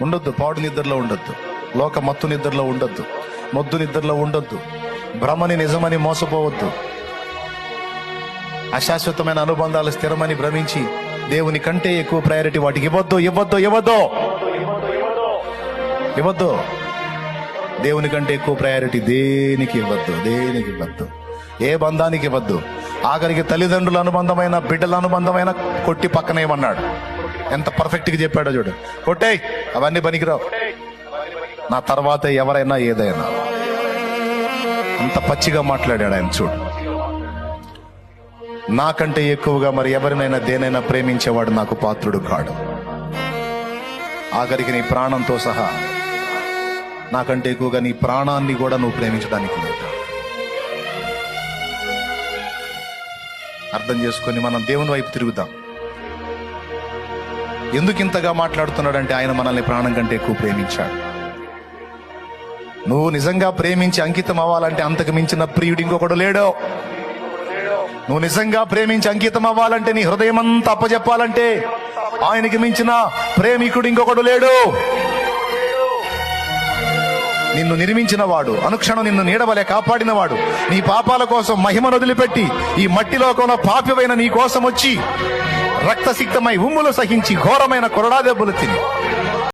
ఉండొద్దు. పాడు నిద్రలో ఉండొద్దు. లోక మత్తు నిద్రలో ఉండొద్దు. మొద్దు నిద్రలో ఉండొద్దు. భ్రమని నిజమని మోసపోవద్దు. అశాశ్వతమైన అనుబంధాలు స్థిరమని భ్రమించి దేవుని కంటే ఎక్కువ ప్రయారిటీ వాటికి ఇవ్వద్దు. ఇవ్వద్దు ఇవ్వద్దు ఇవ్వద్దు. దేవుని కంటే ఎక్కువ ప్రయారిటీ దేనికి ఇవ్వద్దు. దేనికి ఇవ్వద్దు. ఏ బంధానికి ఇవ్వద్దు. ఆఖరికి తల్లిదండ్రుల అనుబంధమైన, బిడ్డల అనుబంధమైన కొట్టి పక్కనేమన్నాడు. ఎంత పర్ఫెక్ట్ గా చెప్పాడో చూడు. కొట్టేయ్, అవన్నీ పనికిరావు, నా తర్వాత ఎవరైనా ఏదైనా. అంత పచ్చిగా మాట్లాడాడు ఆయన. చూడు, నాకంటే ఎక్కువగా మరి ఎవరినైనా దేనైనా ప్రేమించేవాడు నాకు పాత్రుడు కాడు. ఆఖరికి నీ ప్రాణంతో సహా నాకంటే ఎక్కువగా నీ ప్రాణాన్ని కూడా నువ్వు ప్రేమించడానికి లేదు. అర్థం చేసుకొని మనం దేవుని వైపు తిరుగుదాం. ఎందుకు ఇంతగా మాట్లాడుతున్నాడంటే ఆయన మనల్ని ప్రాణం కంటే ఎక్కువ ప్రేమించాడు. నువ్వు నిజంగా ప్రేమించి అంకితం అవ్వాలంటే అంతకు మించిన ప్రియుడు ఇంకొకడు లేడు. నువ్వు నిజంగా ప్రేమించి అంకితం అవ్వాలంటే, నీ హృదయం అంతా అప్పచెప్పాలంటే ఆయనకి మించిన ప్రేమికుడు ఇంకొకడు లేడు. నిన్ను నిర్మించిన వాడు, అనుక్షణం నిన్ను నీడవలే కాపాడిన వాడు, నీ పాపాల కోసం మహిమను వదిలిపెట్టి ఈ మట్టిలో కొన పాపివైన నీ కోసం వచ్చి రక్తసిక్తమై ఉమ్ములు సహించి ఘోరమైన కొరడా దెబ్బలు తిని